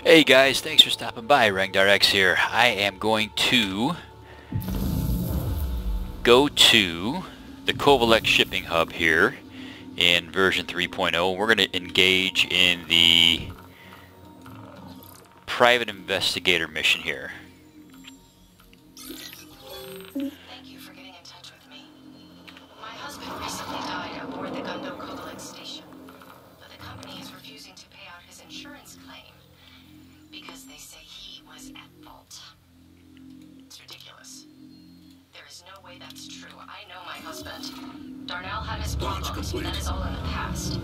Hey guys, thanks for stopping by. RangdarX here. I am going to go to the Covalex Shipping Hub here in version 3.0. We're going to engage in the Private Investigator Mission here. Thank you for getting in touch with me. My husband recently died aboard the Covalex station, but the company is refusing to pay out his insurance claim because they say he was at fault. It's ridiculous. There is no way that's true. I know my husband. Darnell had his problems, but that is all in the past.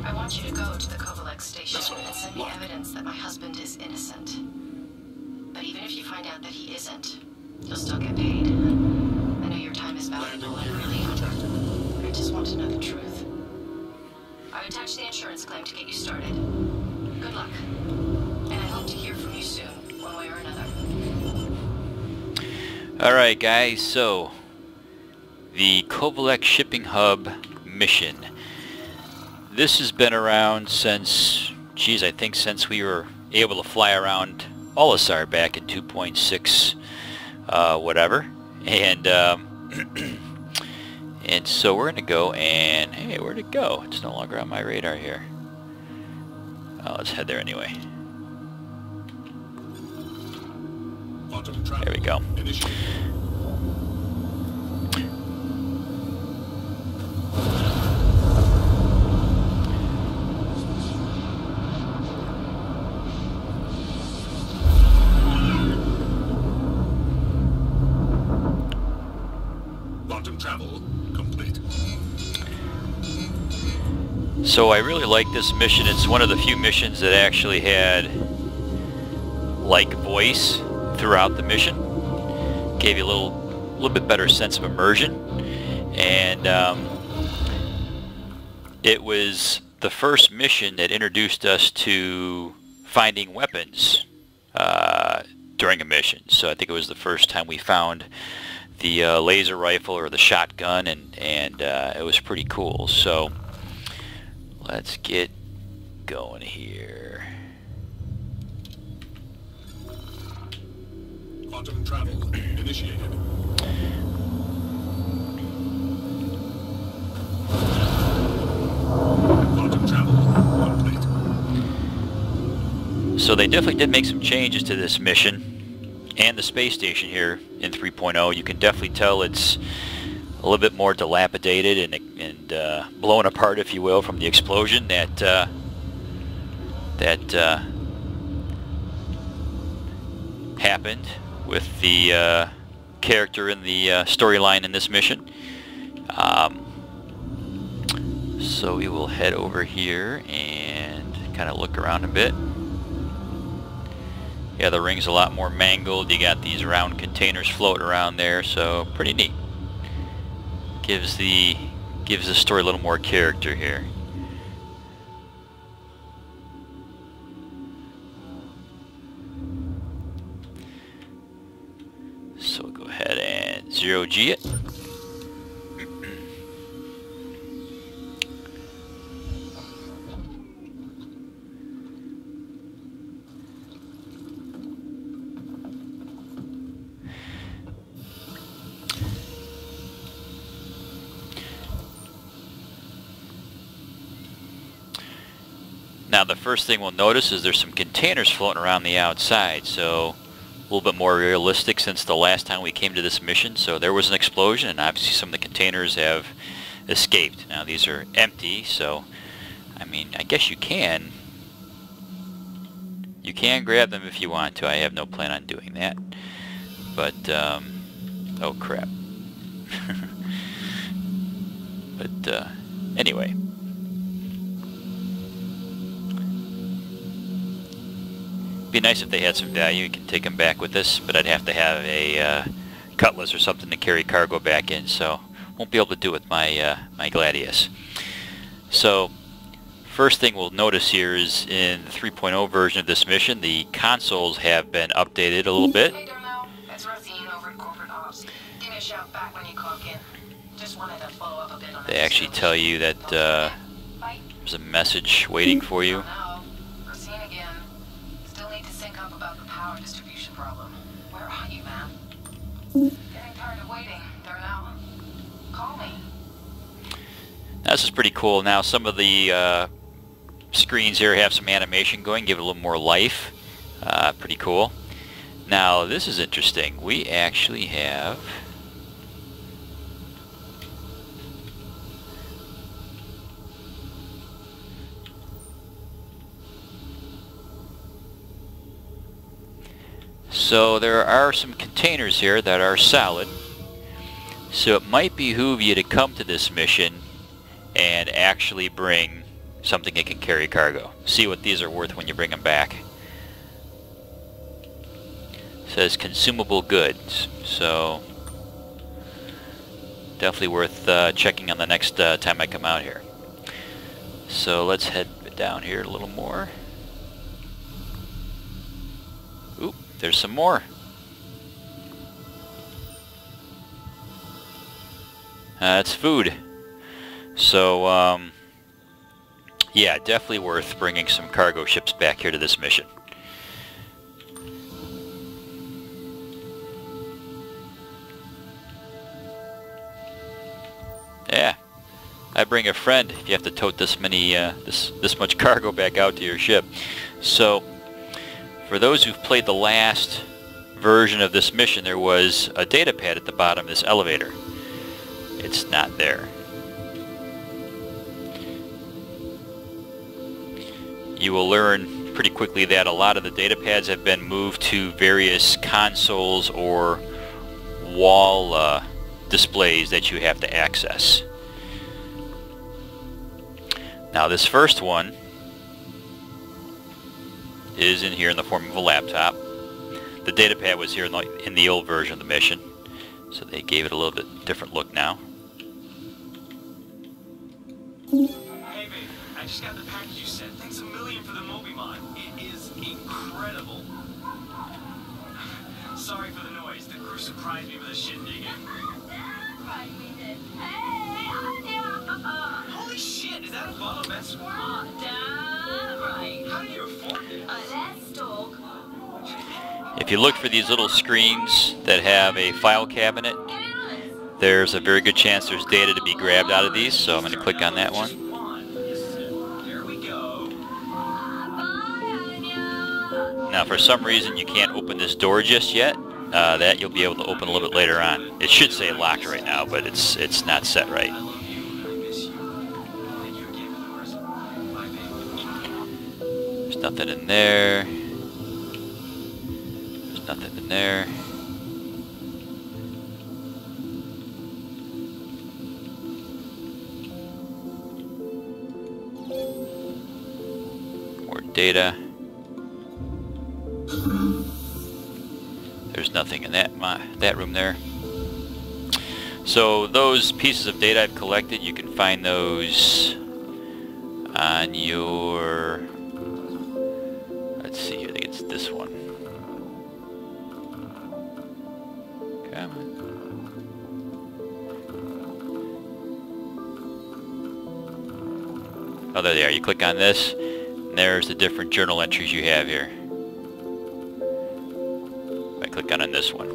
I want you to go to the Covalex station and send me evidence that my husband is innocent. But even if you find out that he isn't, you'll still get paid. I know your time is valuable and really, I just want to know the truth. I attached the insurance claim to get you started. Good luck. And I hope to hear from you soon, one way or another. Alright guys, so the Covalex Shipping Hub mission. This has been around since, geez, I think since we were able to fly around Olisar back in 2.6 whatever. And and so we're gonna go and, hey, where'd it go? It's no longer on my radar here. Oh, let's head there anyway. There we go. Travel complete. So I really like this mission. It's one of the few missions that actually had like voice throughout the mission. Gave you a little bit better sense of immersion, and it was the first mission that introduced us to finding weapons during a mission. So I think it was the first time we found the laser rifle or the shotgun, and it was pretty cool. So let's get going here. Quantum travel initiated. Quantum travel complete. So they definitely did make some changes to this mission and the space station here in 3.0. You can definitely tell it's a little bit more dilapidated and blown apart, if you will, from the explosion that happened with the character in the storyline in this mission. So we will head over here and kind of look around a bit. Yeah, the ring's a lot more mangled. You got these round containers floating around there, so pretty neat. Gives the story a little more character here. So we'll go ahead and 0G it. Now the first thing we'll notice is there's some containers floating around the outside, so a little bit more realistic since the last time we came to this mission. So there was an explosion, and obviously some of the containers have escaped. Now these are empty, so I mean, I guess you can grab them if you want to. I have no plan on doing that, but oh crap. But anyway. Be nice if they had some value. You can take them back with us, but I'd have to have a cutlass or something to carry cargo back in, so won't be able to do it with my my Gladius. So first thing we'll notice here is in the 3.0 version of this mission, the consoles have been updated a little bit. Hey Darnell, it's Rosine over at Corporate Ops. Give me a shout back when you clock in. Just wanted to follow up a bit on They actually tell you that there's a message waiting for you. Rosine again. Still sync up about the power distribution problem. Where are you, man? Getting tired of waiting. There now. Call me. This is pretty cool. Now some of the screens here have some animation going, give it a little more life. Pretty cool. Now this is interesting. We actually have so there are some containers here that are solid. So it might behoove you to come to this mission and actually bring something that can carry cargo. See what these are worth when you bring them back. It says consumable goods, so definitely worth checking on the next time I come out here. So let's head down here a little more. Oop, there's some more. It's food. So, yeah, definitely worth bringing some cargo ships back here to this mission. Yeah, I bring a friend if you have to tote this many, this much cargo back out to your ship. So, for those who've played the last version of this mission, there was a data pad at the bottom of this elevator. It's not there. You will learn pretty quickly that a lot of the data pads have been moved to various consoles or wall displays that you have to access. Now this first one is in here in the form of a laptop. The data pad was here in the old version of the mission, so they gave it a little bit different look now. Hey babe, I just got the package you sent. Thanks a million for the Moby mod. It is incredible. Sorry for the noise. The crew surprised me with a shit digging. Holy shit, is that a bottle of mess? Oh, damn right. How do you afford this? Let's talk. If you look for these little screens that have a file cabinet, there's a very good chance there's data to be grabbed out of these, so I'm going to click on that one. There we go. Now for some reason you can't open this door just yet. That you'll be able to open a little bit later on. It should say locked right now, but it's not set right. I love you and I miss you. Thank you again for the present. Bye, babe. There's nothing in there. There's nothing in there. More data. There's nothing in that room there. So those pieces of data I've collected, you can find those on your, let's see, I think it's this one. Come on. Oh, there they are. You click on this, and there's the different journal entries you have here. I click on this one.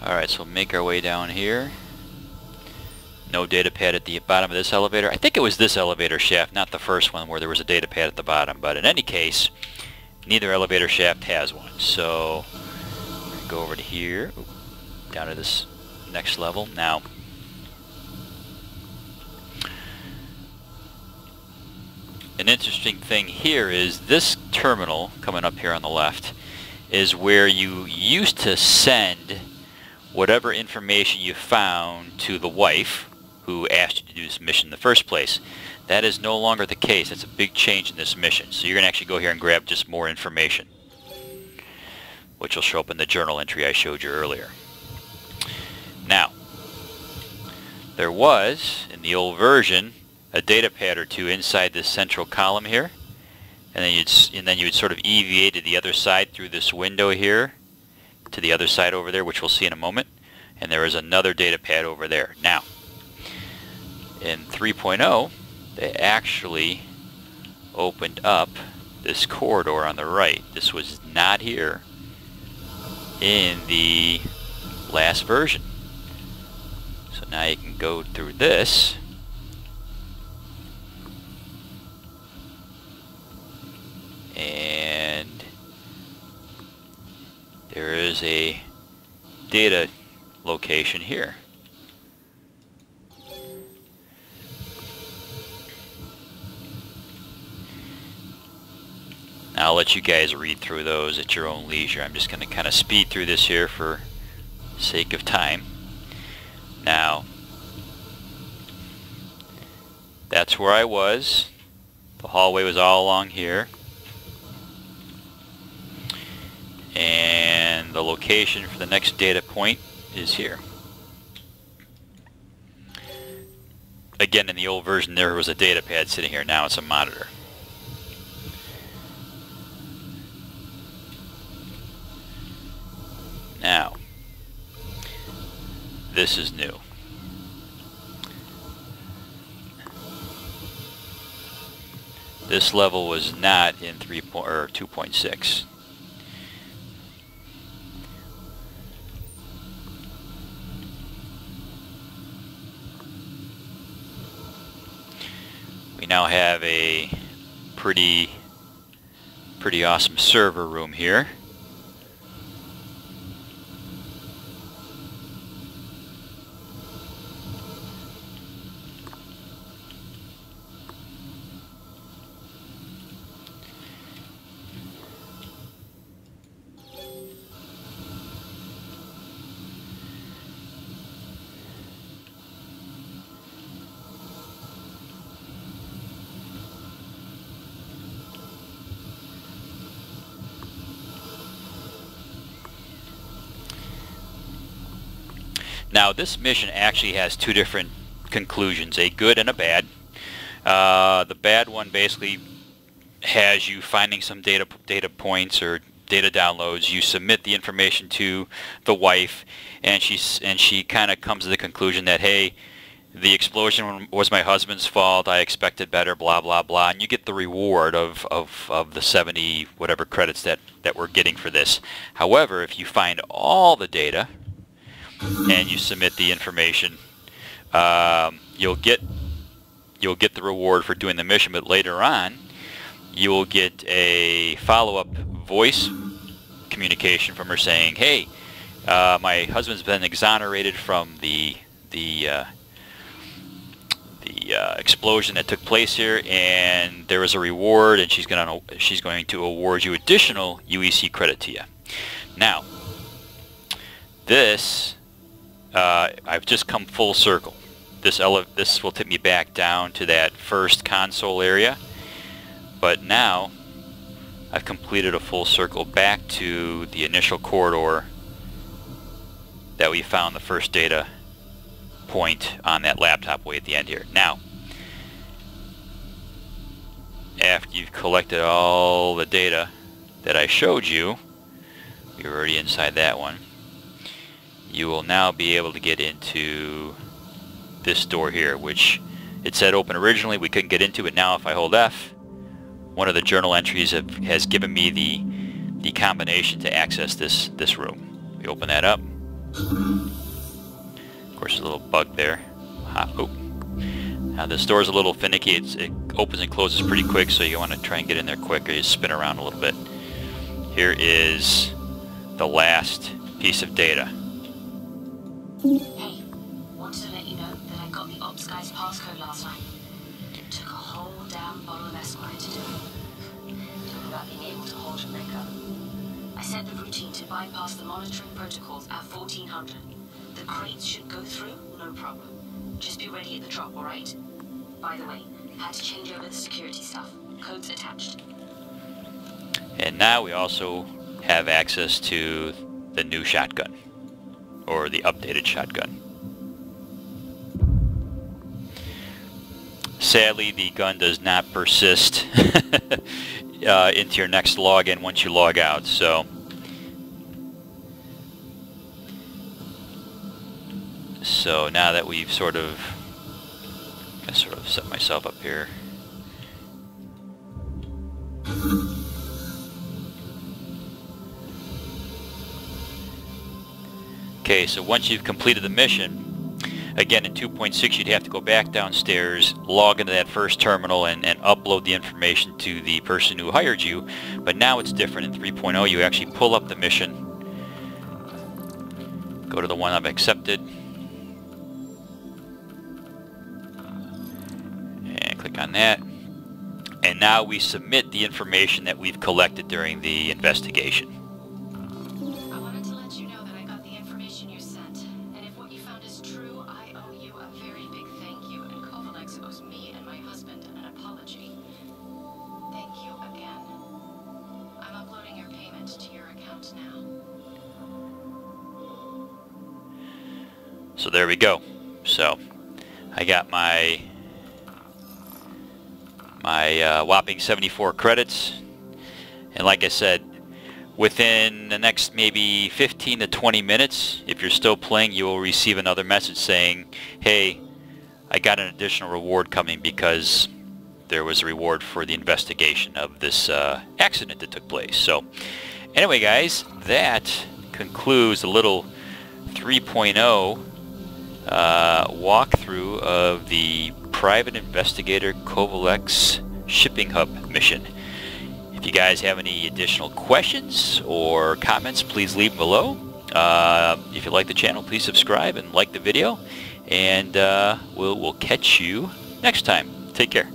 Alright, so we'll make our way down here. No data pad at the bottom of this elevator. I think it was this elevator shaft, not the first one where there was a data pad at the bottom. But in any case, neither elevator shaft has one. So, we're going to go over to here, down to this next level. Now, an interesting thing here is this terminal, coming up here on the left, is where you used to send whatever information you found to the wife who asked you to do this mission in the first place. That is no longer the case. That's a big change in this mission. So you're going to actually go here and grab just more information, which will show up in the journal entry I showed you earlier. Now, there was, in the old version, a data pad or two inside this central column here, and then you'd sort of EVA to the other side through this window here to the other side over there, which we'll see in a moment, and there is another data pad over there. Now, in 3.0, they actually opened up this corridor on the right. This was not here in the last version. So now you can go through this and there is a data location here. Now I'll let you guys read through those at your own leisure. I'm just going to kind of speed through this here for sake of time. Now, that's where I was. The hallway was all along here. And the location for the next data point is here. Again, in the old version there was a data pad sitting here. Now it's a monitor. Now, this is new. This level was not in 2.6. We now have a pretty awesome server room here. Now this mission actually has two different conclusions, a good and a bad. The bad one basically has you finding some data points or data downloads. You submit the information to the wife, and she kind of comes to the conclusion that, hey, the explosion was my husband's fault, I expected better, blah blah blah, and you get the reward of the 70 whatever credits that we're getting for this. However, if you find all the data and you submit the information, you'll get the reward for doing the mission, but later on you will get a follow-up voice communication from her saying, hey, my husband's been exonerated from the explosion that took place here, and there is a reward, and she's going to award you additional UEC credit to you. Now, this I've just come full circle. This will take me back down to that first console area, but now I've completed a full circle back to the initial corridor that we found the first data point on that laptop way at the end here. Now, after you've collected all the data that I showed you, you're already inside that one, you will now be able to get into this door here, which it said open originally, we couldn't get into it. Now if I hold F, one of the journal entries has given me the combination to access this room. We open that up. Of course, there's a little bug there. Oh. Now this door is a little finicky. It opens and closes pretty quick, so you want to try and get in there quick, or you spin around a little bit. Here is the last piece of data. Hey, wanted to let you know that I got the ops guy's passcode last night. Took a whole damn bottle of Esquire to do it. Talking about being able to hold your liquor. I set the routine to bypass the monitoring protocols at 1400. The crates should go through, no problem. Just be ready at the drop, alright? By the way, had to change over the security stuff. Codes attached. And now we also have access to the new shotgun, or the updated shotgun. sadly, the gun does not persist into your next login once you log out. So now that we've sort of set myself up here. Okay, so once you've completed the mission, again in 2.6 you'd have to go back downstairs, log into that first terminal and upload the information to the person who hired you. But now it's different. In 3.0 you actually pull up the mission, go to the one I've accepted, and click on that. And now we submit the information that we've collected during the investigation. I wanted to let you know that I got the information you sent, and if what you found is true, I owe you a very big thank you, and Covalex owes me and my husband an apology. Thank you again. I'm uploading your payment to your account now. So there we go. So I got my whopping 74 credits, and like I said, within the next maybe 15 to 20 minutes, if you're still playing, you will receive another message saying, hey, I got an additional reward coming because there was a reward for the investigation of this accident that took place. So anyway guys, that concludes a little 3.0 walkthrough of the Private Investigator Covalex Shipping Hub mission. If you guys have any additional questions or comments, please leave them below. If you like the channel, please subscribe and like the video, and we'll catch you next time. Take care.